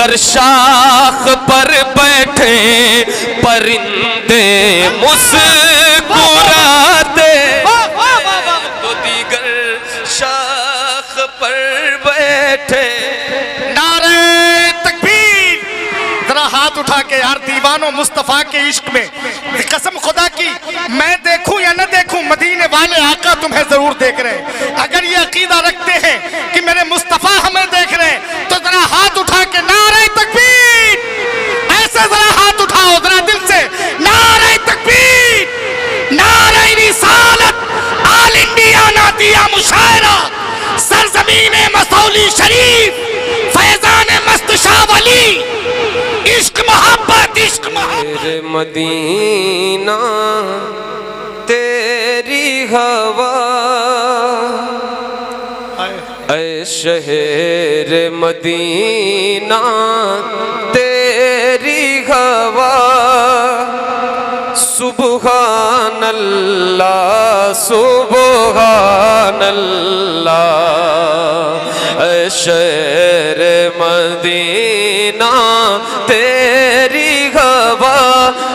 गर शाख पर बैठे परिंदे मुस्कुराते, तो दीगर शाख पर बैठे। नारे तकबीर। जरा हाथ उठा के यार दीवानों मुस्तफा के इश्क में कसम खुदा की, मैं देखूं या न देखूं मदीने वाले आका तुम्हें जरूर देख रहे हैं। अगर ये अकीदा रखते हैं कि मेरे मुस्तफा हमें देख रहे हैं तो जरा हाथ उठा के नारे तकबीर, ऐसे जरा हाथ उठाओ जरा दिल से, नारे तकबीर, नारे रिसालत, आल इंडिया नातिया मुशायरा, सरजमीन मसौली शरीफ, फैजान मस्त शाह वली, इश्क मोहब्बत, इश्क मोहब्बत। तेरे मदीना तेरी हवा, ऐ शहर मदीना तेरी हवा, सुबहान अल्लाह सुबहान अल्लाह, ऐ शहर मदीना तेरी हवा,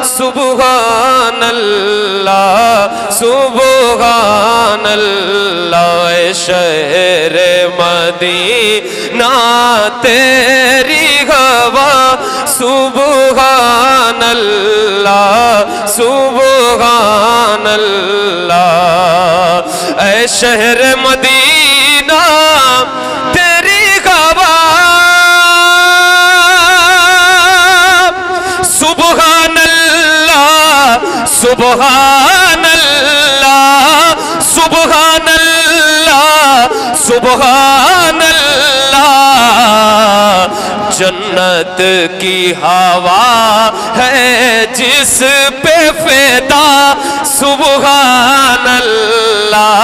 सुबहान अल्लाह सुबहान अल्लाह, ऐ शहर मदीना तेरी हवा, सुबहान अल्लाह सुबहान अल्लाह, ऐ शहर मदीना तेरी हवा, सुबहान अल्लाह सुबहान अल्लाह सुबहान अल्लाह सुबहान अल्लाह, जन्नत की हवा है जिस पे फिदा, सुबहान अल्लाह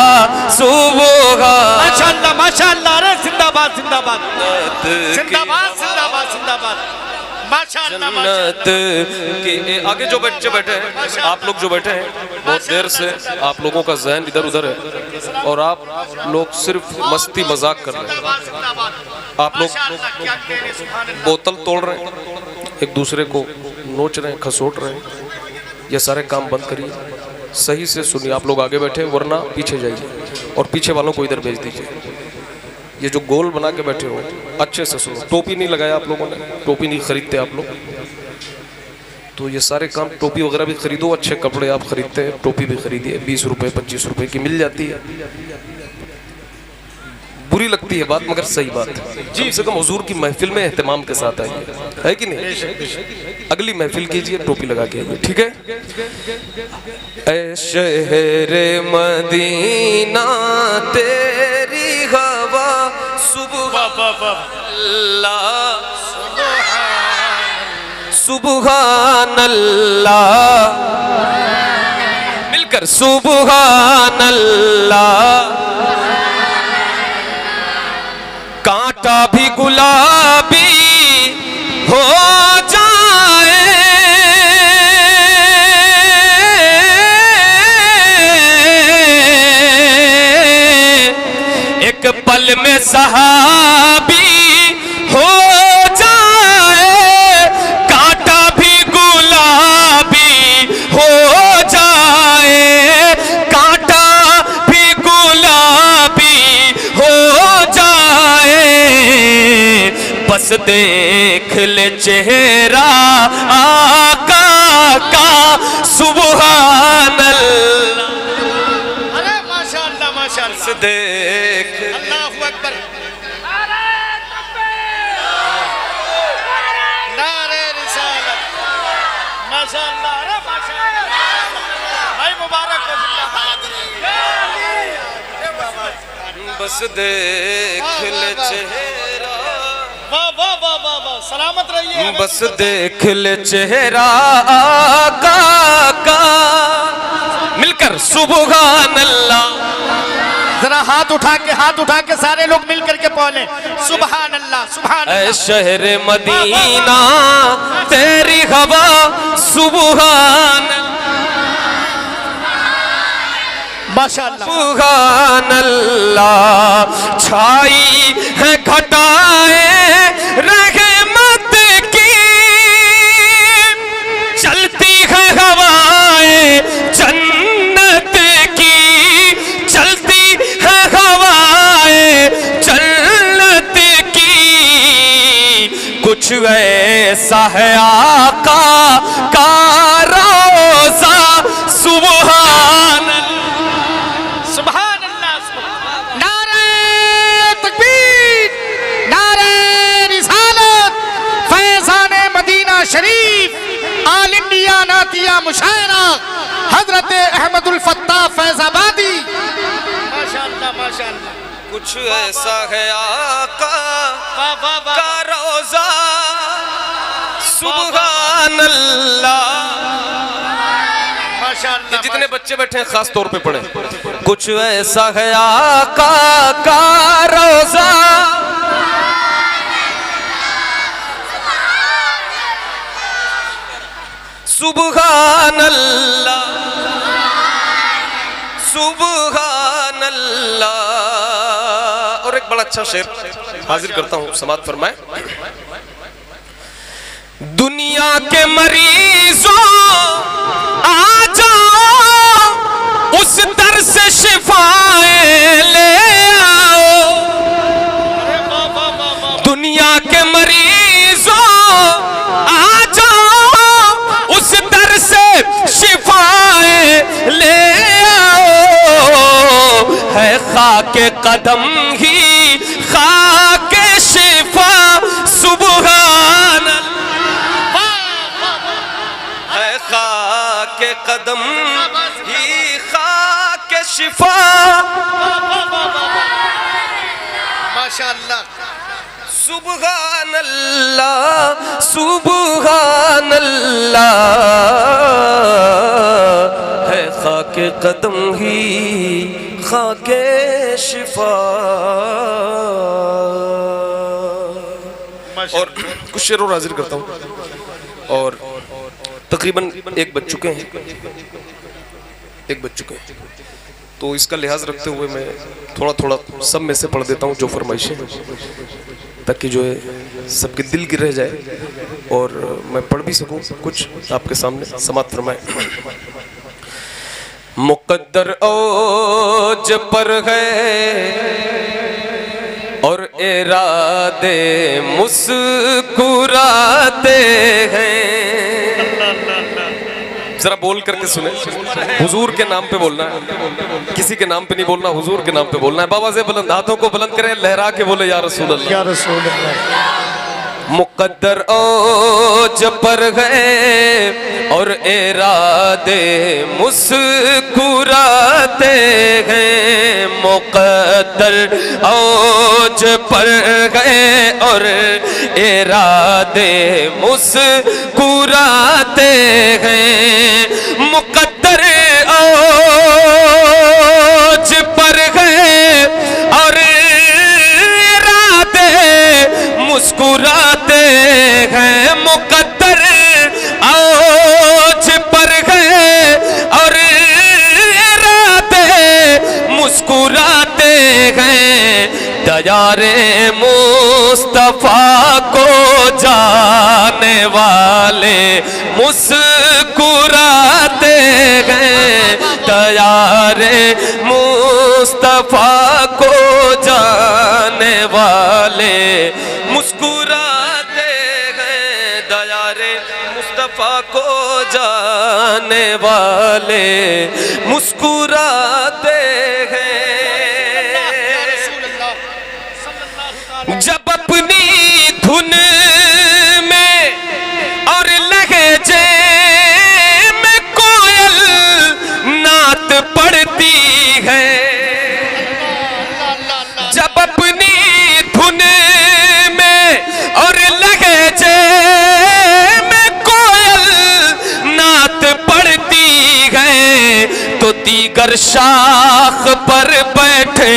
सुबहान। माशाअल्लाह माशाअल्लाह, अरे जिंदाबाद जिंदाबाद जिंदाबाद जिंदाबाद जिंदाबाद, माशाअल्लाह जन्नत के आगे जो बच्चे बैठे हैं, आप लोग जो बैठे हैं, बहुत देर से आप लोगों का जहन इधर उधर है और आप लोग सिर्फ मस्ती मजाक कर रहे हैं। आप लोग बोतल तोड़ रहे हैं, एक दूसरे को नोच रहे हैं, खसोट रहे हैं। ये सारे काम बंद करिए, सही से सुनिए। आप लोग आगे बैठे वरना पीछे जाइए और पीछे वालों को इधर भेज दीजिए। ये जो गोल बना के बैठे हो अच्छे से सुनो। टोपी नहीं लगाया आप लोगों ने, टोपी नहीं खरीदते आप लोग, तो ये सारे काम, टोपी वगैरह भी खरीदो, अच्छे कपड़े आप खरीदते हैं, टोपी भी खरीदिए, 20 रुपए 25 रुपए की मिल जाती है। बुरी लगती है बात मगर सही बात है। कम से कम हुजूर की महफिल में एहतमाम के साथ आइए, है कि नहीं? अगली महफिल कीजिए, टोपी लगा के आइए, ठीक है? ऐ शहर मदीना तेरी हवा, सुबहान अल्लाह सुबहान अल्लाह, मिलकर सुबहान अल्लाह, कांटा भी गुलाबी हो जाए, एक पल में सहाबी हो जाए, कांटा भी गुलाबी हो जाए, कांटा भी गुलाबी हो जाए, बस देख ले चेहरा आका का, सुबहान अल्लाह। अरे माशाअल्लाह माशाअल्लाह, देख अल्लाहु अकबर, नारे रिसालत, माशाअल्लाह, अरे माशाअल्लाह, भाई मुबारक हो, बस देख ले चेहरा, वाह वाह वाह वाह वाह, सलामत रहिए, बस देख ले चेहरा आका का, मिलकर सुबहान अल्लाह। जरा हाथ उठा के सारे लोग मिल करके बोले सुबहान अल्लाह सुबहान अल्लाह। ऐ शहर मदीना तेरी हवा, सुबहान माशाअल्लाह सुबहान अल्लाह, छाई है घटाए रहमत कुछ ऐसा है आका का रोज़ा सुभान सुभान अल्लाह। नारे तकबीर, नारे रिसालत, फैज़ाने मदीना शरीफ, आल इंडिया नातिया मुशायरा हजरत अहमदुल फत्ताह फैज़ाबादी। माशाअल्लाह माशाअल्लाह। कुछ ऐसा है आका का रोज़ा सुभान अल्लाह। ये जितने बच्चे बैठे हैं खास तौर पे पढ़े। कुछ ऐसा है आका का रोज़ा सुभान अल्लाह सुभान अल्लाह। और एक बड़ा अच्छा शेर हाजिर करता हूं, समात फरमाए। दुनिया के मरीजों आ जाओ, उस दर से शिफाएं ले आओ। दुनिया के मरीजों आ जाओ, उस दर से शिफाएं ले आओ। है खाके कदम ही खाके शिफा सुभान के कदम ही खाके शिफा माशाअल्लाह। सुभान अल्लाह सुभान अल्लाह। है खाके कदम ही खाके शिफा। और कुछ शेर और हाजिर करता हूँ। और तकरीबन एक बज चुके हैं, तो इसका लिहाज रखते हुए मैं थोड़ा थोड़ा सब में से पढ़ देता हूँ जो फरमाइशें हैं, ताकि जो है सबके दिल की रह जाए और मैं पढ़ भी सकूँ कुछ आपके सामने। समात फरमाए। मुकद्दर औज पर है और इरादे मुस्कुराते हैं। जरा बोल करके सुने। हुजूर के नाम पे बोलना है, किसी के नाम पे नहीं बोलना, हुजूर के नाम पे बोलना है। बाबा से बुलंद हाथों को बुलंद करें, लहरा के बोले या रसूल अल्लाह या रसूल अल्लाह। मुकद्दर औज पर है और इरादे मुस्कुराते हैं। मुकद्दर औज पर गए और इरादे मुस्कुराते हैं। मुकद्दर औज पर गए और इरादे मुस्कुराते हैं। मुकद्दर औज पर गए और इरादे मुस्कुराते हैं। दयारे मुस्तफा को जाने वाले मुस्कुराते हैं। दयारे मुस्तफा को जाने वाले मुस्कुराते हैं। दयारे मुस्तफा को जाने वाले मुस्कुराते हैं। जब अपनी धुन में और लहजे में कोयल नात पड़ती है। जब अपनी धुन में और लहजे में कोयल नात पड़ती है, तो दीगर शाख पर बैठे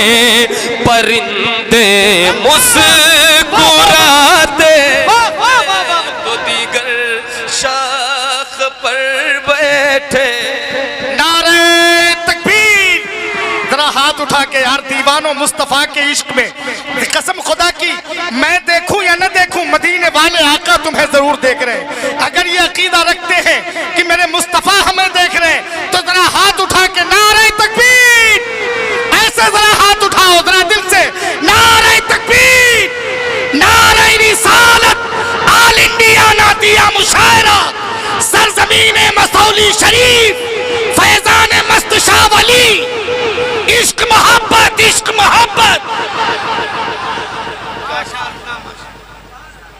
परिंदे मुस्कुराते। तो दीगर शाख पर बैठे। नारे तकबीर। जरा हाथ उठा के यार दीवानों मुस्तफा के इश्क में कसम खुदा की, मैं देखूं या न देखूं मदीने वाले आका तुम्हें जरूर देख रहे हैं। अगर ये अकीदा रखते हैं कि मेरे मुस्तफा हमें देख रहे हैं, तो जरा हाथ उठा के नारे तकबीर, ऐसे जरा हाथ उठाओ जरा दिल से, नारे तकबीर, नारे रिसालत, मसौली शरीफ फैजान मस्त शाह वली, इश्क मोहब्बत, इश्क मोहब्बत।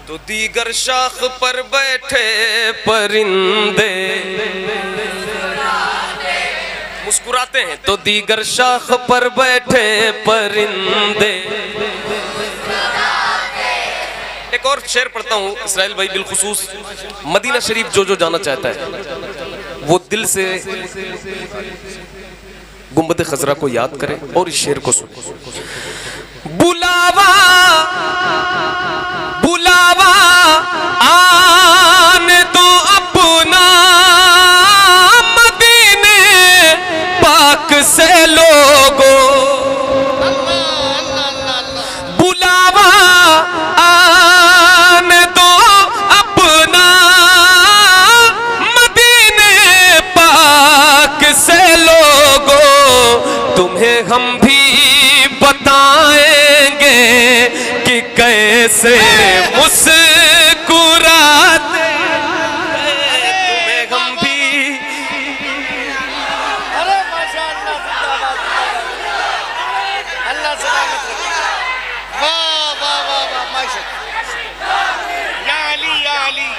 तो दीगर शाख पर बैठे परिंदे मुस्कुराते हैं, तो दीगर शाख पर बैठे परिंदे। एक और शेर पढ़ता हूँ इसराइल भाई, बिलखुसूस मदीना शरीफ जो जो जाना चाहता है वो दिल से गुंबद खजरा को याद करे और इस शेर को सुने। बुलावा बुलावा आने दो अपना मदीने पाक से लोगो, बुलावा आने दो अपना मदीने पाक से लोगो, तुम्हें हम भी बताएंगे कि कैसे मुस्कुराते तुम्हें हम भी। अरे माशाअल्लाह, अल्लाह सलामत रखे। वाह वाह वाह वाह, माशाअल्लाह, या अली या अली,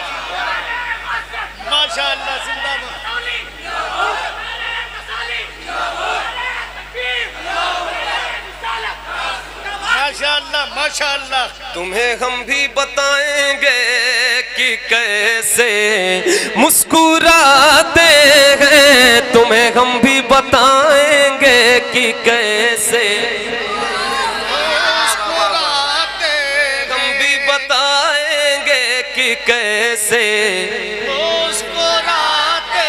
माशाअल्लाह, जिंदाबाद। माशाअल्लाह माशाअल्लाह। तुम्हें हम भी बताएंगे कि कैसे मुस्कुराते हैं, तुम्हें हम भी बताएंगे कि कैसे मुस्कुराते, हम भी बताएंगे कि कैसे मुस्कुराते।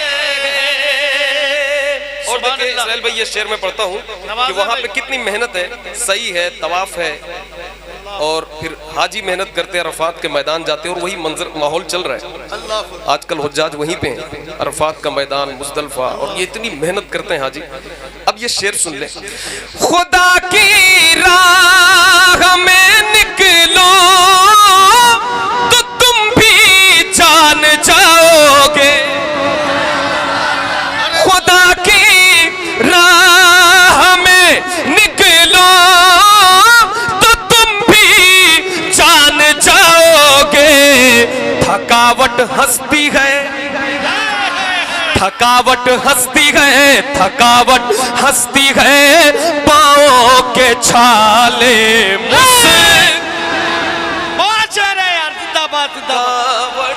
और देखिए इसराइल भाई, ये शेर में पढ़ता हूँ कि वहाँ पे कितनी मेहनत है, सही है, तवाफ है, और फिर हाजी मेहनत करते हैं, अरफात के मैदान जाते हैं और वही मंजर माहौल चल रहा है आजकल। हुज्जाज वहीं पे हैं, अरफात का मैदान, मुजदलफा, और ये इतनी मेहनत करते हैं हाजी। अब ये शेर सुन ले। खुदा की राह में निकलो तो तुम भी जान जाओगे, खुदा की राह में निकलो तो तुम भी जान जाओगे। थकावट हंसती है, थकावट हंसती है, थकावट हंसती है, पाँव के छाले मुझसे। यार जिंदाबाद जिंदाबाद।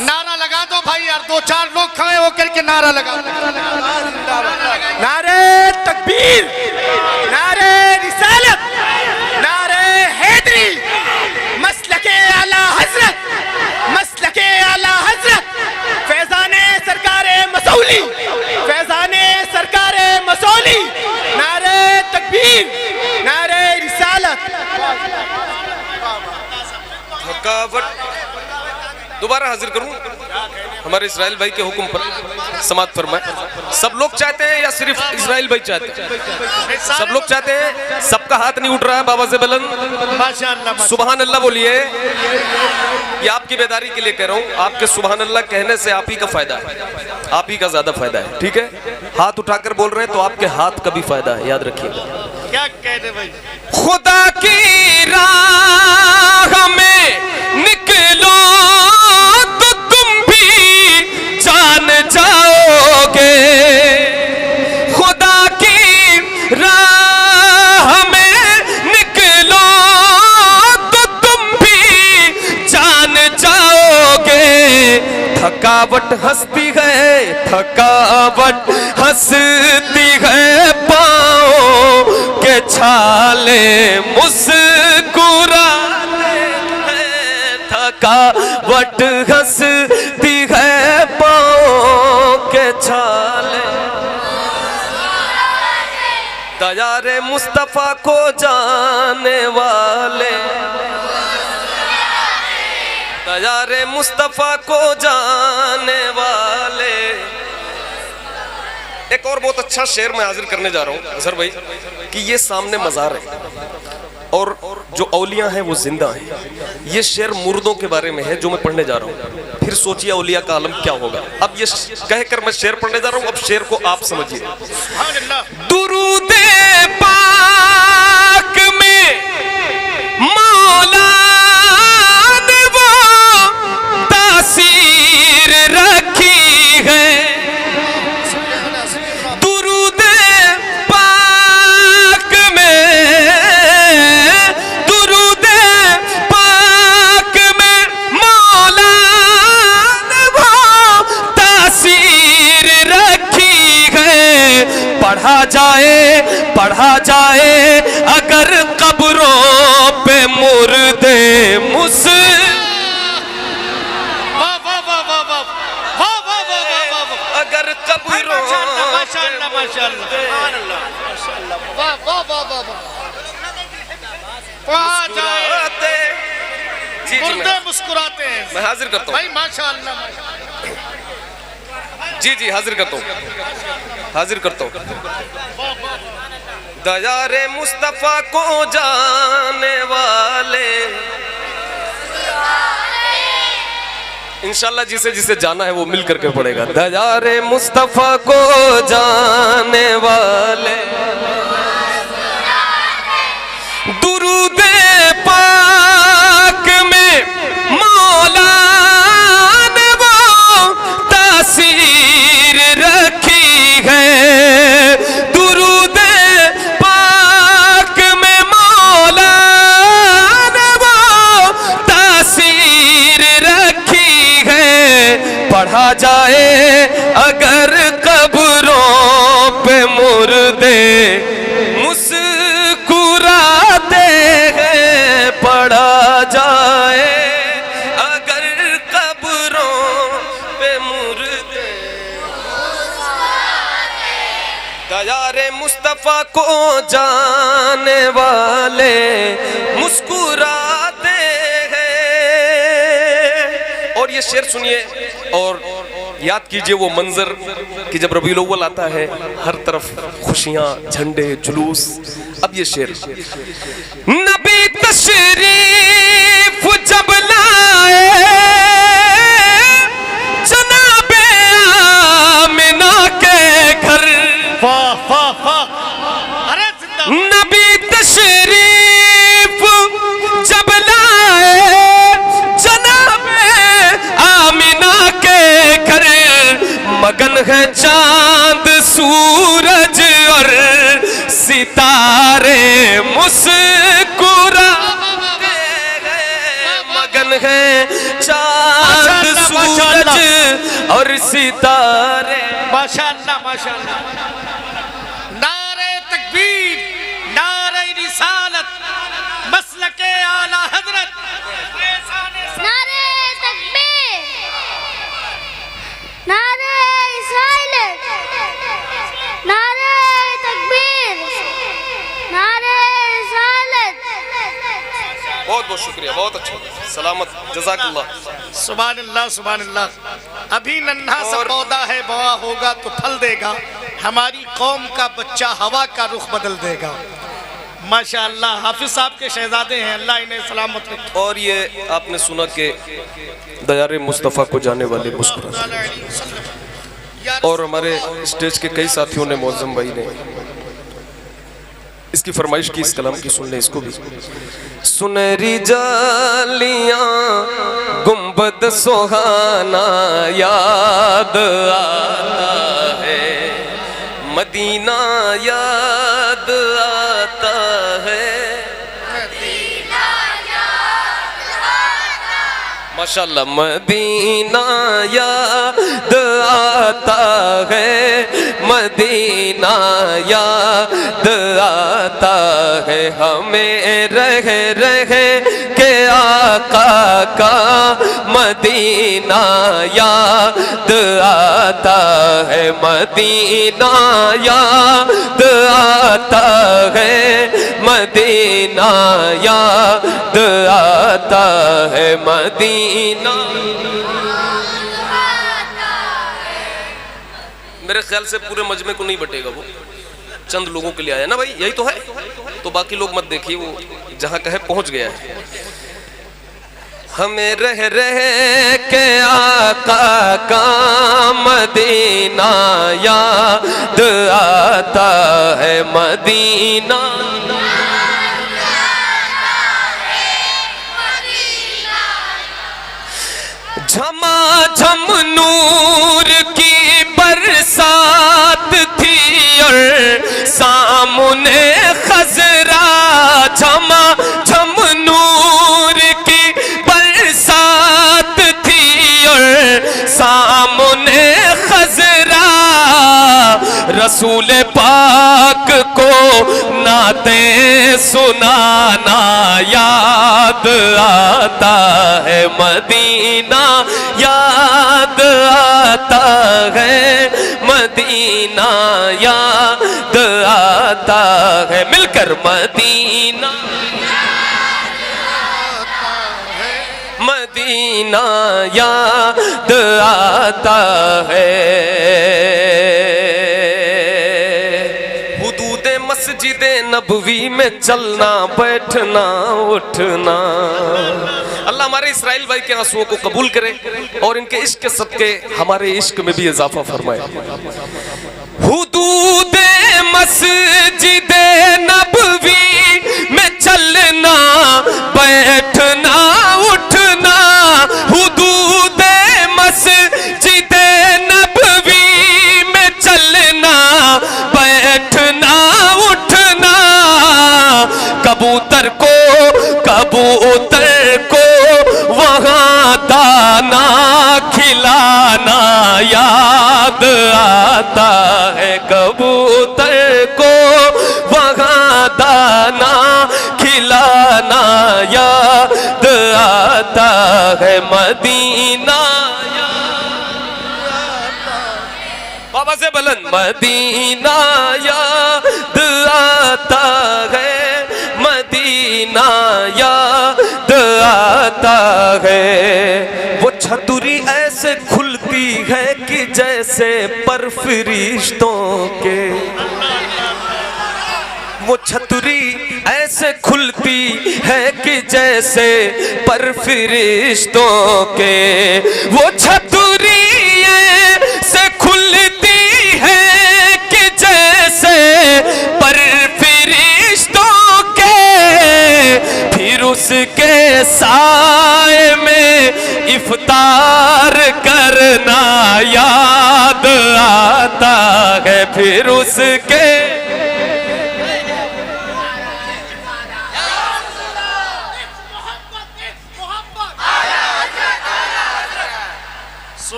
नारा लगा दो भाई यार, दो चार लोग खड़े होकर के नारा लगा। नारे तकबीर, नारे रिसालत, नारे हैदरी, मसलके आला हजरत, मसलके आला हजरत, फैजाने सरकारे मसौली, फैजाने सरकारे मसौली। नारे तकबीर, नारे रिसालत। थकावट दोबारा हाजिर करूं हमारे इसराइल भाई के हुक्म पर समात फरमाए। सब लोग चाहते हैं या सिर्फ इसराइल भाई चाहते हैं? सब लोग चाहते हैं, सबका हाथ नहीं उठ रहा है बाबा से बुलंद। माशाअल्लाह, सुभान अल्लाह बोलिए। ये आपकी बेदारी के लिए कह रहा हूँ, आपके सुभान अल्लाह कहने से आप ही का फायदा है, आप ही का ज्यादा फायदा है, ठीक है। हाथ उठाकर बोल रहे हैं तो आपके हाथ का भी फायदा है, याद रखिएगा। क्या कह रहे भाई? खुदा की राह में निकलो तो तुम भी जान जाओगे, खुदा की राह में निकलो तो तुम भी जान जाओगे। थकावट हंसती है, थकावट हंसती है, पाँव के छाले मुस्कुराते हैं, थकावट हंसती है, पाँव के छाले। दयारे मुस्तफा को जाने वाले, दयारे मुस्तफा को जाने वाले। एक और बहुत अच्छा शेर मैं हाजिर करने जा रहा हूँ अजहर भाई कि ये सामने मज़ार है, और जो औलिया हैं वो जिंदा हैं। ये शेर मुर्दों के बारे में है जो मैं पढ़ने जा रहा हूँ। फिर सोचिए औलिया का आलम क्या होगा। अब ये कहकर मैं शेर पढ़ने जा रहा हूँ, अब शेर को आप समझिए। दुरूदे पाक में मौला ने वो तासीर रखी है, पढ़ा जाए अगर कब्रों पे मुर्दे मुस अगर कब्रों मुर्दे मुस्कुराते हैं। मैं हाजिर करता हूँ भाई माशाअल्लाह। जी हाजिर करता हूँ। दयारे मुस्तफा को जाने वाले, इंशाल्लाह जिसे जिसे जाना है वो मिल करके पड़ेगा। दयारे मुस्तफा को जाने वाले, दुरूदे पाक में मौला ने वो तासीर रखी है, पढ़ा जाए अगर कब्रों पे मुर्दे मुस्कुराते हैं, पढ़ा जाए अगर कब्रों पे मुर्दे दयारे मुस्तफा को जाने वाले मुस्कुराते हैं। और ये शेर सुनिए और याद कीजिए वो मंजर कि जब रबीउल अव्वल आता है हर तरफ खुशियां, झंडे, जुलूस। अब ये शेर, नबी तशरीफ जब लाए जनाबे आमिना के घर, अरे नबी तशरीफ जब लाए आमिना के घर, मगन है चांद सूरज और सितारे मुस्कुराते हैं, मगन है चांद सूरज और सितारे। माशाअल्लाह माशाअल्लाह। नारे तकबीर, नारे रिसालत, मसलके आला हजरत, नारे तकबीर, नारे रिसालत, नारे तकबीर, नारे रिसालत। बहुत बहुत शुक्रिया, बहुत अच्छा, सलामत, जज़ाकल्लाह। सुभान अल्लाह सुभान अल्लाह। अभी नन्हा सा पौधा है, बड़ा होगा तो फल देगा, हमारी कौम का बच्चा हवा का रुख बदल देगा। माशाअल्लाह, हाफिज साहब के शहजादे हैं, अल्लाह इन्हें सलामत रखे। और ये आपने सुना कि दयारे मुस्तफ़ा को जाने वाले मुस्कुराते। और हमारे स्टेज के कई साथियों ने, मौज़म भाई ने इसकी फरमाइश की, इस कलाम की सुन लें इसको भी। सुनहरी जालियां गुंबद सुहाना याद आता है, मदीना याद आता है, माशाअल्लाह, मदीना याद आता है, मदीना याद आता है, हमें रह रह के आका का मदीना याद आता है, मदीना याद आता है, मदीना याद आता है, मदीना। मेरे ख्याल से पूरे मजमे को नहीं बटेगा, वो चंद लोगों के लिए आया ना भाई, यही तो है। तो बाकी लोग मत देखिए, वो जहां कहे पहुंच गया है। हमें रह के आका का मदीना याद आता है, मदीना झमाझम नूर की बरसात थी और सामने खजरा, झमाझम नूर की बरसात थी और सामने खजरा। रसूल पाक को नाते सुनाना याद आता है, मदीना याद आता है, मदीना याद आता है। मिलकर मदीना मदीना याद आता है। हुदूदे मस्जिदे नबवी में चलना बैठना उठना। अल्लाह हमारे इसराइल भाई के आंसुओं को कबूल करे और इनके इश्क के सदके हमारे इश्क में भी इजाफा फरमाए। हुदूदे मस्जिदे नबवी में चलना बैठना उठना। हुदूदे मस्जिदे नबवी में चलना बैठना उठना। कबूतर को वहाँ दाना खिलाना याद आता है। कबूतर को वहाँ दाना खिलाना याद आता है, मदीना बाबा से बुलंद मदीना याद आता है, मदीना याद आता है। वो छतुरी ऐसे खुलती है कि जैसे पर फरिश्तों के। वो छतुरी ऐसे खुलती है कि जैसे पर फरिश्तों के। वो छतुरी ऐसे खुलती है कि जैसे पर फरिश्तों के। फिर उसके साए में इफ्तार करना याद आता है। फिर उसके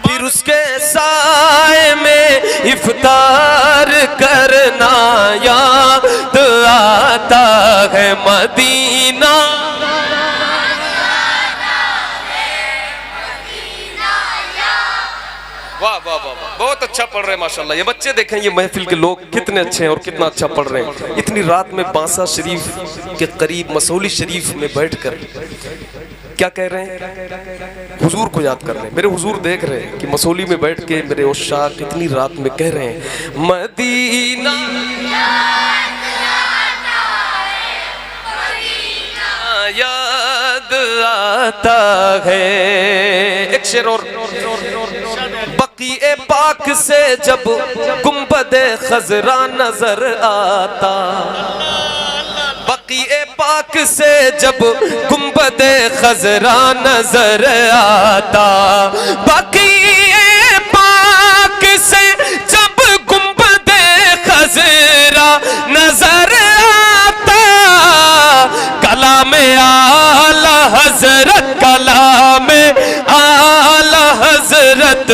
फिर उसके साए में इफ्तार करना याद आता है, मदीना वाह वाह वाह वाह, बहुत अच्छा पढ़ रहे हैं माशाल्लाह। ये बच्चे देखें, ये महफिल के लोग कितने अच्छे हैं और कितना अच्छा पढ़ रहे हैं। इतनी रात में बांसा शरीफ के करीब मसौली शरीफ में बैठकर क्या कह रहे हैं? हुजूर को याद कर रहे हैं। मेरे हुजूर देख रहे हैं कि मसौली में बैठ के मेरे उस्ताद कितनी रात में कह रहे हैं मदीना याद आता है। एक शेर और। बक़ीए पाक से जब गुंबदे खजरा नजर आता। बक़ीए पाक से जब गुंबदे खजरा नजर आता। बक़ीए पाक से जब गुंबदे खजरा नजर आता। कलामे आला हजरत, कलामे आला हजरत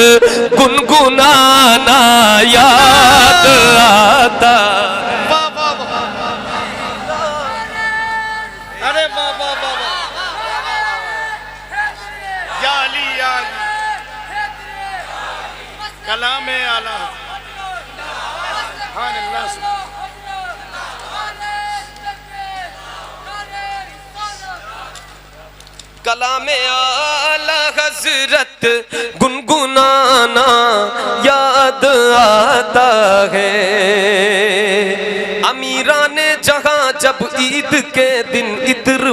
गुनगुनाना याद आता। अरे वाह वाह वाह, या अली या अली, कलामे आला कलामे आला हजरत गुनगुनाना याद आता है। अमीराने जहां जब ईद के दिन इत्र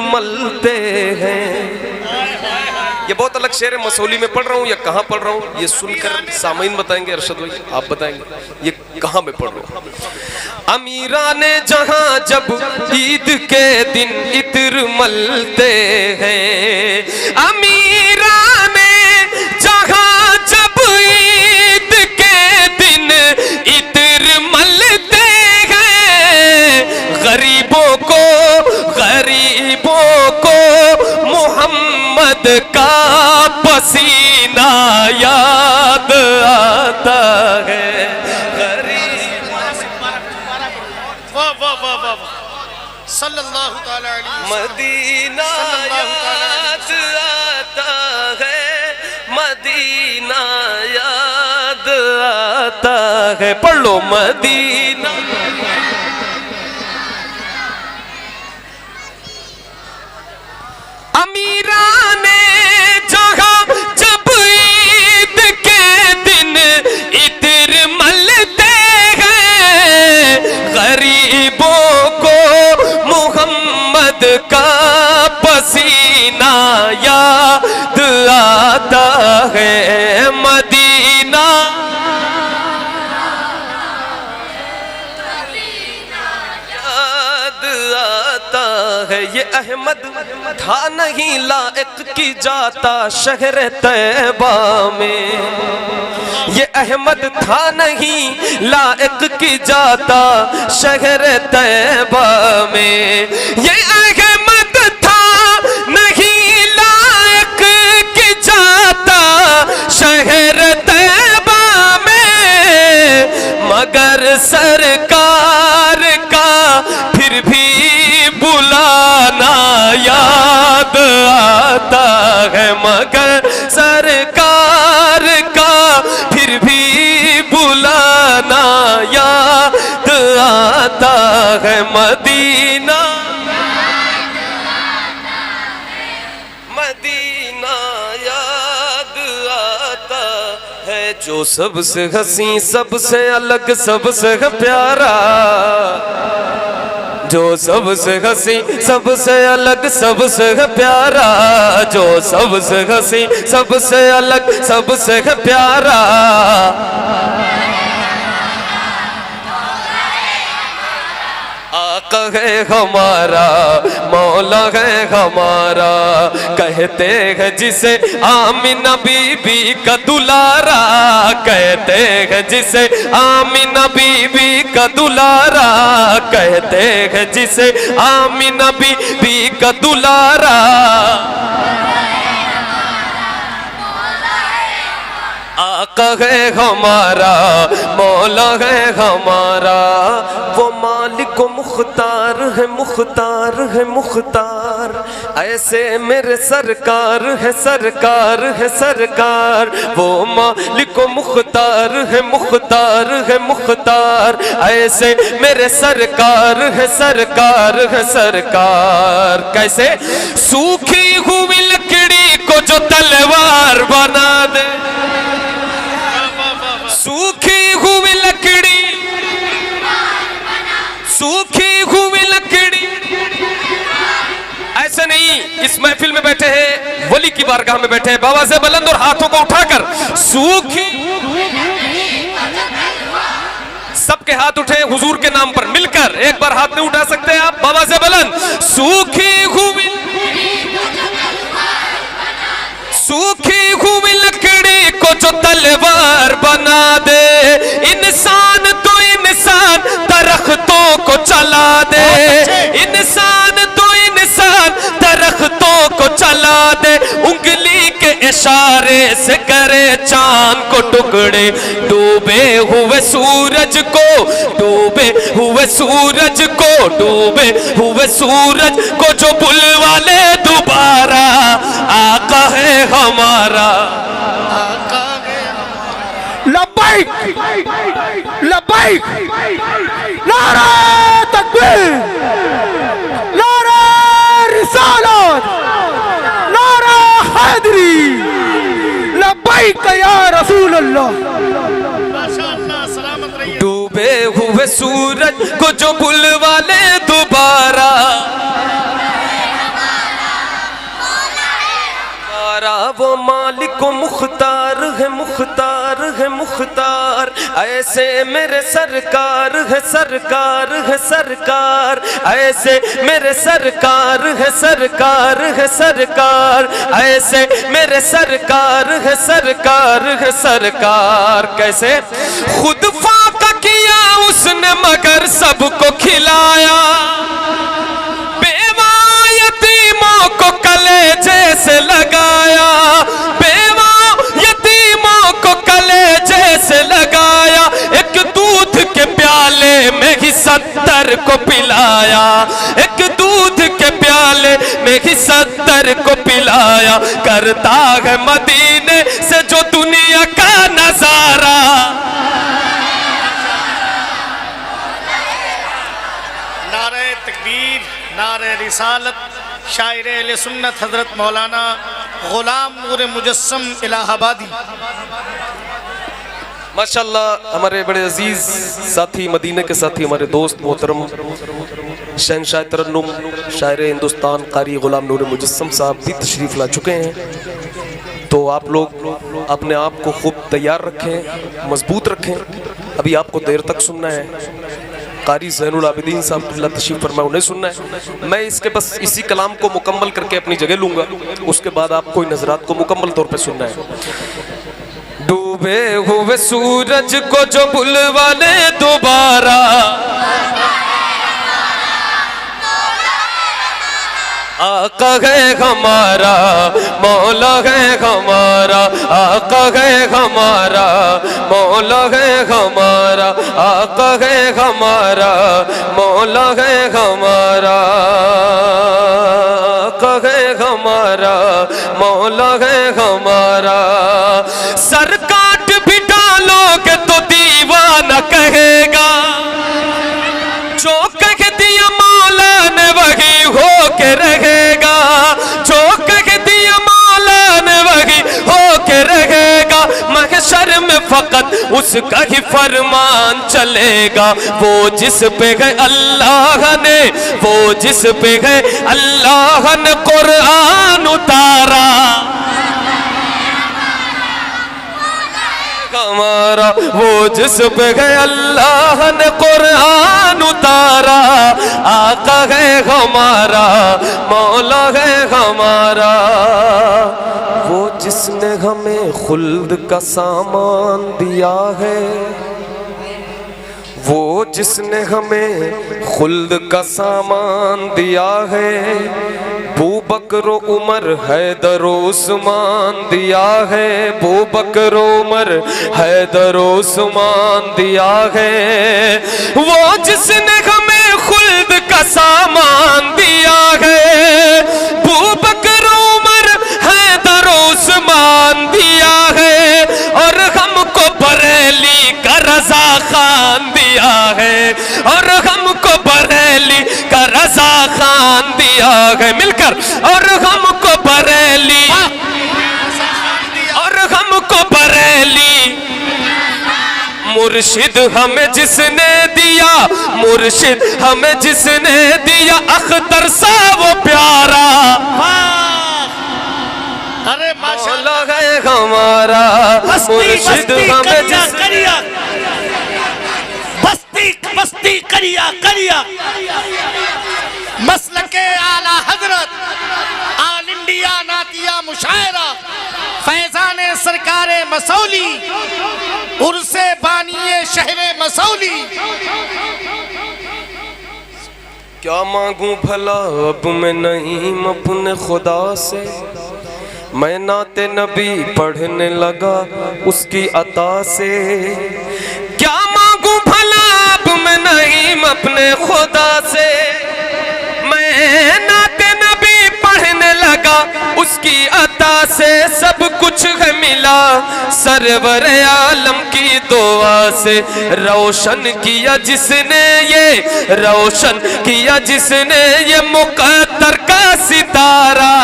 शेर मसौली में पढ़ रहा हूँ या कहाँ पढ़ रहा हूँ, ये सुनकर सामीन बताएंगे। अरशद भाई आप बताएंगे ये कहाँ में पढ़ रहा हूँ। अमीरा ने जहाँ जब ईद के दिन इत्र मलते हैं, अमीरा ने जहाँ जब ईद के दिन इत्र मलते हैं, गरीबों को मोहम्मद का पसीना याद आता है। वाह वाह वाह वाह सल्लल्लाहु तआला अलैहि मदीना याद आता है, मदीना याद आता है। पढ़ लो मदीना। अमीरा ने जहाँ जब ईद के दिन इत्र मलते हैं, गरीबों को मोहम्मद का पसीना याद आता है। मदीना याद आता है। ये अहमद था नहीं लायक की जाता शहर तैबा में, ये अहमद था नहीं लायक की जाता शहर तैबा में, ये अहमद था नहीं लायक की जाता शहर तैबा में, मगर सरकार का फिर भी बुलाना याद आता है, मगर सरकार का फिर भी बुलाना याद आता है। मदीना मदीना याद आता है। जो सबसे हसी सबसे अलग सबसे प्यारा, जो सबसे हसी सबसे अलग सबसे प्यारा, जो सबसे हसी सबसे अलग सबसे प्यारा, आका है हमारा मौला है हमारा, कहते हैं जिसे आमिना बीबी का दुलारा, कहते हैं जिसे आमिना बीबी का दुलारा, कहते हैं जिसे आमिना बीबी का दुलारा, आका है हमारा मौला है हमारा, वो मालिक मुख्तार है मुख्तार है मुख्तार, ऐसे मेरे सरकार है सरकार है सरकार, वो मालिक मुख्तार है मुख्तार है मुख्तार, ऐसे मेरे सरकार है सरकार है सरकार। कैसे? सूखी हुई लकड़ी को जो तलवार बना दे, सूखी हुई लकड़ी, सूखी हुई लकड़ी, ऐसे नहीं। इस महफिल में बैठे हैं, वली की बारगाह में बैठे हैं, बाबा से बुलंद और हाथों को उठाकर सूखी, सबके हाथ उठे हुजूर के नाम पर मिलकर, एक बार हाथ नहीं उठा सकते आप, बाबा से बुलंद। सूखी हुई, सूखी हुई लकड़ी को जो तलवार बना दे, इंसान तो इंसान दरख्तों को चला दे, इंसान तो इंसान दरख्तों को चला दे, उंगली के इशारे से करे चांद को टुकड़े, डूबे हुए सूरज को, डूबे हुए सूरज को, डूबे हुए सूरज को जो बुलवा ले दोबारा, आका है हमारा। लब्बैक लब्बैक, नारा तकबीर, नारा रिसालत, नारा हैदरी, लब्बैक या रसूल अल्लाह। डूबे हुए सूरज को जो बुलवा ले दोबारा, हमारा वो मालिक मुख्तार है मुख्तार है मुख्तार, ऐसे मेरे सरकार है सरकार है सरकार, ऐसे मेरे सरकार है सरकार है सरकार, ऐसे मेरे सरकार है सरकार है सरकार। कैसे? खुद फाका किया उसने मगर सबको खिलाया, बेवा यतीमों को कलेजे से लगाया, बेवा यतीमों को कलेजे से लगाया, एक दूध के प्याले में ही 70 को पिलाया, एक दूध के प्याले में ही 70 को पिलाया, करता है मदीने से जो दुनिया का नजारा। नारे तकबीर, नारे रिसालत, शायर अहले सुन्नत हजरत मौलाना गुलाम नूर मुजस्सम इलाहाबादी। माशाल्लाह हमारे बड़े अजीज साथी, मदीने के साथी, हमारे दोस्त मोहतरम शहंशाह तरन्नुम शायर हिंदुस्तान कारी गुलाम नूर मुजस्सम साहब भी तशरीफ़ ला चुके हैं। तो आप लोग अपने आप को खूब तैयार रखें, मजबूत रखें। अभी आपको देर तक सुनना है। कारी ज़ैनुल आबिदीन साहब तशरीफ़ फरमाए, उन्हें सुनना है। मैं इसके बस इसी कलाम को मुकम्मल करके अपनी जगह लूँगा, उसके बाद आपको इन नज़रात को मुकम्मल तौर पर सुनना है। डूबे हुए सूरज को जो बुलवा ले दोबारा, आका है हमारा, मौला है हमारा, आका है हमारा, मौला है हमारा, आका है हमारा, मौला है हमारा, आका है हमारा, मौला है हमारा। सर काट भी डालोगे तो दीवाना कहेगा, जो कह दिया मौला ने वही हो के रहेगा, जो कह दिया मौला ने वही हो के रहेगा। महशर में फकत उसका ही फरमान चलेगा, वो जिस पे गए अल्लाह ने, वो जिस पे गए अल्लाह ने कुरान उतारा हमारा, वो जिस पे गए अल्लाह ने कुरान उतारा, आका है हमारा, मौला है हमारा। वो जिसने हमें खुल्द का सामान दिया है, वो जिसने हमें खुल्द का सामान दिया है, बू बकर उमर हैदर उस्मान दिया है, बू बकर उमर हैदर उस्मान दिया है। वो जिसने हमें खुल्द का सामान दिया है, बू बकर उमर हैदर उस्मान दिया है, और हमको बरेली का रजा खान दिया है, और हमको बरेली का रजा खान दिया है। मिलकर और हमको बरेली, और हमको बरेली मुर्शिद हमें जिसने दिया, मुर्शिद हमें जिसने दिया, अख्तर सा वो प्यारा। अरे माशाअल्लाह है हमारा, मुर्शिद हमें जिसने, बस्ती करिया करिया मसलके आला हजरत आल इंडिया नातिया मुशायरा फैजाने सरकारे मसौली उर्से बानिए शहरे मसौली। क्या मांगूं भला अब मैं नईम अपने खुदा से, मैं नाते नबी पढ़ने लगा उसकी अता से। क्या मांगूं भला अब मैं नईम अपने खुदा से, मैं नाते नबी पढ़ने लगा उसकी अता से। सब कुछ है मिला सरवर आलम की दुआ से, रोशन किया जिसने ये, रोशन किया जिसने ये मुक़द्दर का सितारा।